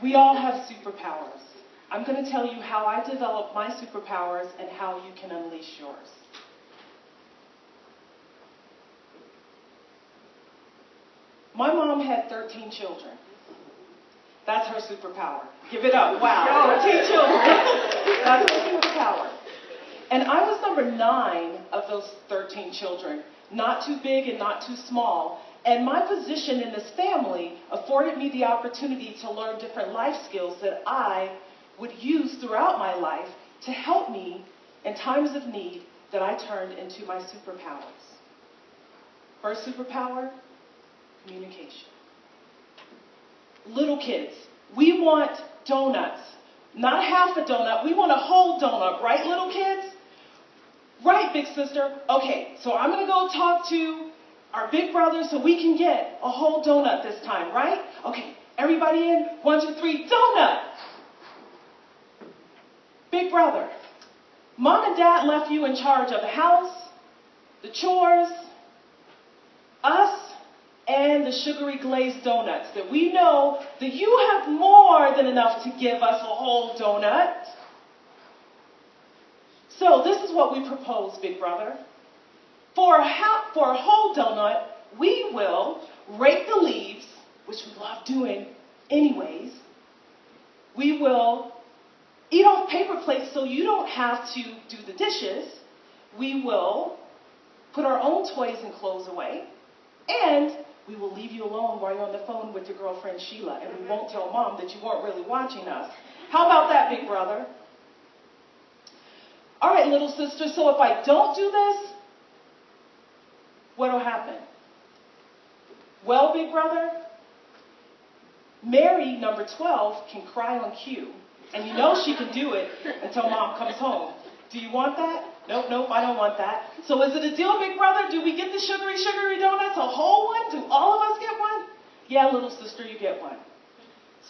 We all have superpowers. I'm going to tell you how I developed my superpowers and how you can unleash yours. My mom had 13 children. That's her superpower. Give it up. Wow, 13 children. That's her superpower. And I was number 9 of those 13 children. Not too big and not too small. And my position in this family afforded me the opportunity to learn different life skills that I would use throughout my life to help me in times of need that I turned into my superpowers. First superpower, communication. Little kids, we want donuts. Not half a donut, we want a whole donut, right, little kids? Right, big sister. Okay, so I'm going to go talk to our big brother so we can get a whole donut this time, right? Okay, everybody in? 1, 2, 3, donut! Big brother, mom and dad left you in charge of the house, the chores, us, and the sugary glazed donuts that we know that you have more than enough to give us a whole donut. So this is what we propose, big brother. For a whole donut, we will rake the leaves, which we love doing anyways. We will eat off paper plates so you don't have to do the dishes. We will put our own toys and clothes away. And we will leave you alone while you're on the phone with your girlfriend Sheila. And we won't tell mom that you weren't really watching us. How about that, big brother? All right, little sister, so if I don't do this, what'll happen? Well, big brother, Mary, number 12, can cry on cue. And you know she can do it until mom comes home. Do you want that? Nope, nope, I don't want that. So is it a deal, big brother? Do we get the sugary donuts, a whole one? Do all of us get one? Yeah, little sister, you get one.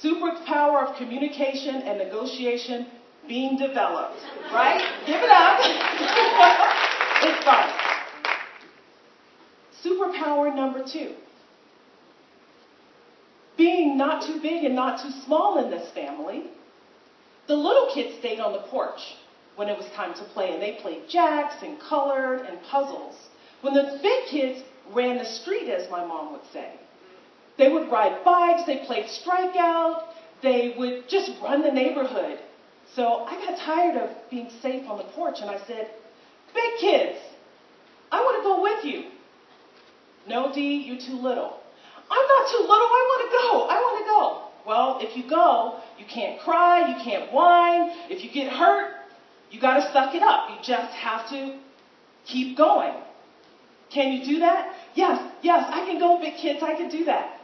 Superpower of communication and negotiation being developed, right? Give it up. It's fun. Superpower number 2. Being not too big and not too small in this family, the little kids stayed on the porch when it was time to play, and they played jacks and colored and puzzles. When the big kids ran the street, as my mom would say, they would ride bikes, they played strikeout, they would just run the neighborhood. So I got tired of being safe on the porch, and I said, big kids, I want to go with you. No, Dee, you're too little. I'm not too little, I want to go. Well, if you go, you can't cry, you can't whine. If you get hurt, you got to suck it up. You just have to keep going. Can you do that? Yes, I can go, big kids, I can do that.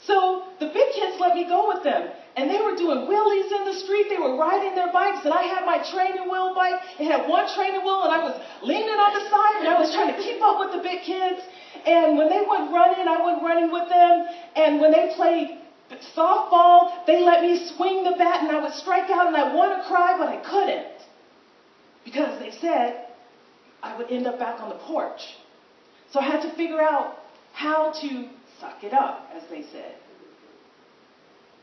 So the big kids let me go with them. And they were doing wheelies in the street. They were riding their bikes. And I had my training wheel bike. It had one training wheel. And I was leaning on the side. And I was trying to keep up with the big kids. And when they went running, I went running with them. And when they played softball, they let me swing the bat. And I would strike out. And I wanted to cry, but I couldn't. Because they said I would end up back on the porch. So I had to figure out how to suck it up, as they said.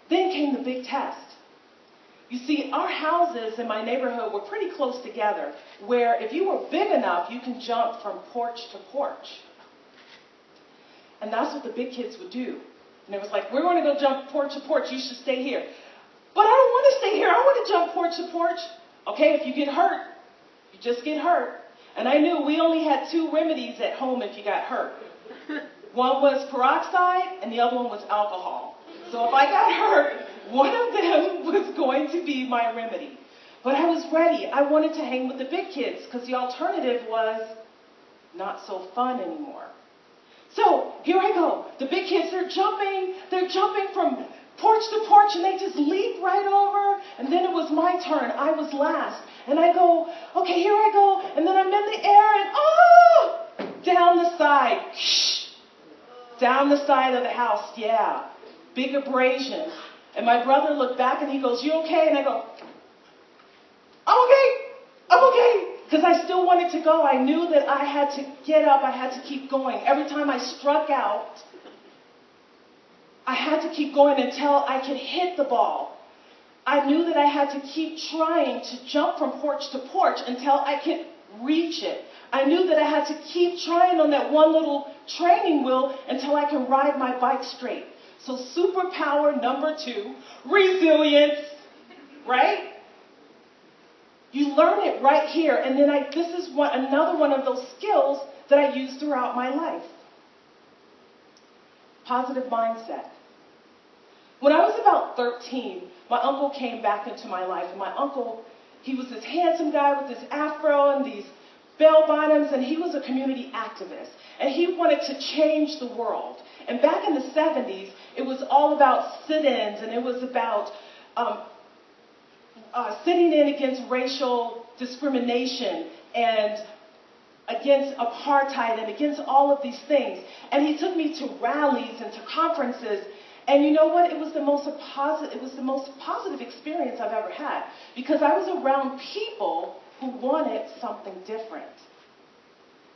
Then came the big test. You see, our houses in my neighborhood were pretty close together, where if you were big enough, you can jump from porch to porch. And that's what the big kids would do. And it was like, we're going to go jump porch to porch, you should stay here. But I don't want to stay here, I want to jump porch to porch. Okay, if you get hurt, you just get hurt. And I knew we only had 2 remedies at home if you got hurt. One was peroxide, and the other one was alcohol. So if I got hurt, one of them was going to be my remedy. But I was ready. I wanted to hang with the big kids because the alternative was not so fun anymore. So here I go. The big kids, they're jumping from porch to porch, and they just leap right over. And then it was my turn. I was last. And I go, okay, here I go. And then I'm in the air, and down the side. Down the side of the house, yeah. Big abrasion. And my brother looked back and he goes, you okay? And I go, I'm okay. Because I still wanted to go. I knew that I had to get up. I had to keep going. Every time I struck out, I had to keep going until I could hit the ball. I knew that I had to keep trying to jump from porch to porch until I could reach it. I knew that I had to keep trying on that one little training wheel until I can ride my bike straight. So superpower number 2, resilience, right? You learn it right here, and then this is another one of those skills that I use throughout my life. Positive mindset. When I was about 13, my uncle came back into my life, and my uncle, he was this handsome guy with this afro and these bell bottoms, and he was a community activist, and he wanted to change the world. And back in the 70s, it was all about sit-ins, and it was about sitting in against racial discrimination and against apartheid and against all of these things. And he took me to rallies and to conferences. And you know what? It was the most positive experience I've ever had, because I was around people who wanted something different.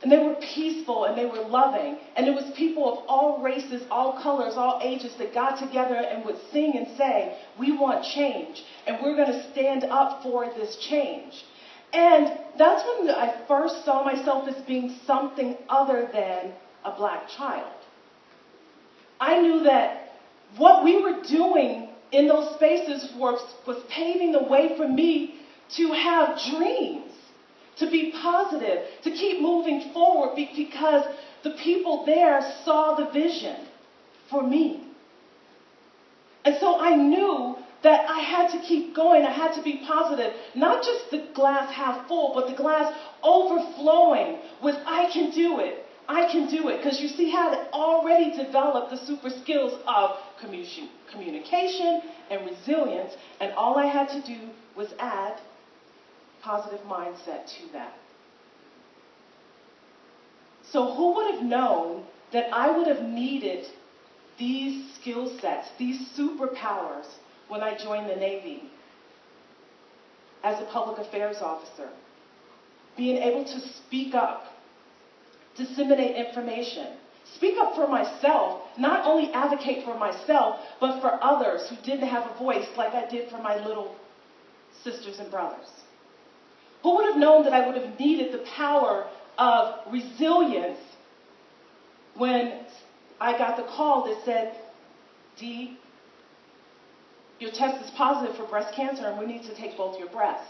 And they were peaceful and they were loving. And it was people of all races, all colors, all ages that got together and would sing and say, we want change, and we're going to stand up for this change. And that's when I first saw myself as being something other than a black child. I knew that what we were doing in those spaces was paving the way for me to have dreams, to be positive, to keep moving forward, because the people there saw the vision for me. And so I knew that I had to keep going. I had to be positive, not just the glass half full, but the glass overflowing with I can do it. I can do it. Because you see, I had already developed the super skills of communication and resilience, and all I had to do was add positive mindset to that. So who would have known that I would have needed these skill sets, these superpowers, when I joined the Navy as a public affairs officer? Being able to speak up, disseminate information, speak up for myself, not only advocate for myself, but for others who didn't have a voice like I did for my little sisters and brothers. Who would have known that I would have needed the power of resilience when I got the call that said, Dee, your test is positive for breast cancer and we need to take both your breasts?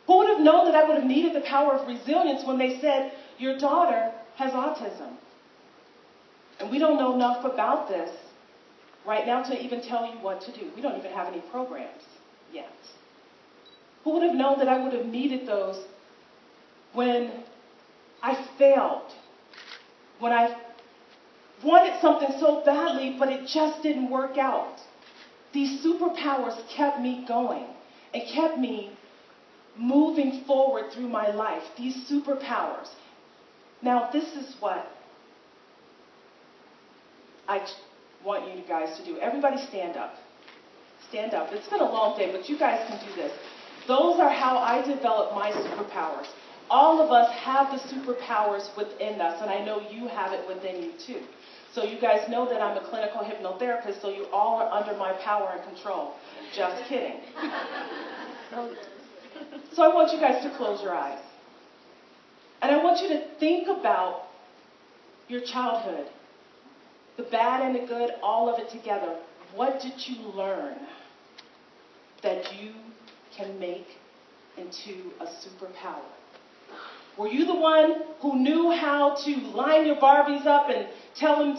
Who would have known that I would have needed the power of resilience when they said, your daughter has autism? And we don't know enough about this right now to even tell you what to do. We don't even have any programs yet. Who would have known that I would have needed those when I failed, when I wanted something so badly, but it just didn't work out? These superpowers kept me going and kept me moving forward through my life. These superpowers. Now, this is what I want you guys to do. Everybody stand up. Stand up. It's been a long day, but you guys can do this. Those are how I developed my superpowers. All of us have the superpowers within us, and I know you have it within you too. So you guys know that I'm a clinical hypnotherapist, so you all are under my power and control. Just kidding. So I want you guys to close your eyes. And I want you to think about your childhood. The bad and the good, all of it together. What did you learn that you can make into a superpower? Were you the one who knew how to line your Barbies up and tell them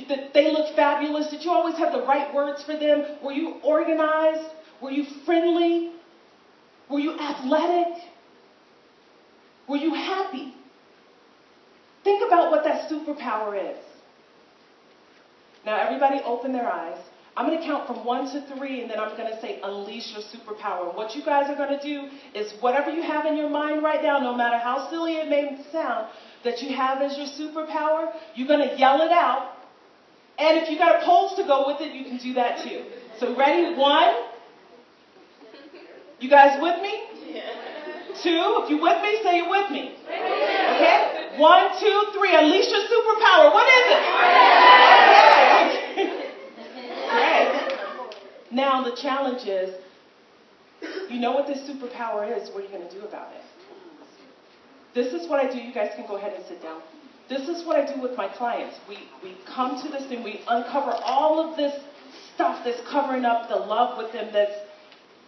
that they look fabulous? Did you always have the right words for them? Were you organized? Were you friendly? Were you athletic? Were you happy? Think about what that superpower is. Now everybody open their eyes. I'm going to count from 1 to 3, and then I'm going to say, unleash your superpower. What you guys are going to do is whatever you have in your mind right now, no matter how silly it may sound, that you have as your superpower, you're going to yell it out. And if you got a pose to go with it, you can do that too. So ready? 1. You guys with me? 2. If you're with me, say you're with me. Okay? 1, 2, 3. Unleash your superpower. What is it? Okay. Great. Now the challenge is, you know what this superpower is, what are you going to do about it? This is what I do. You guys can go ahead and sit down. This is what I do with my clients. We come to this and we uncover all of this stuff that's covering up the love with them, that's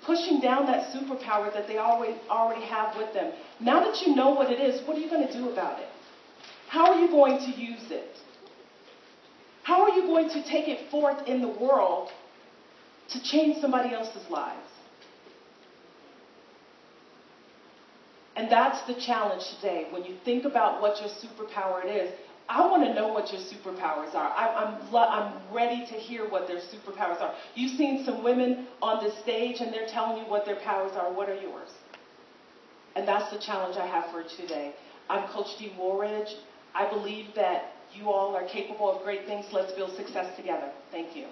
pushing down that superpower that they already have with them. Now that you know what it is, what are you going to do about it? How are you going to use it? How are you going to take it forth in the world to change somebody else's lives? And that's the challenge today. When you think about what your superpower it is, I want to know what your superpowers are. I'm ready to hear what their superpowers are. You've seen some women on the stage and they're telling you what their powers are. What are yours? And that's the challenge I have for today. I'm Coach D. Woolridge. I believe that you all are capable of great things. Let's build success together. Thank you.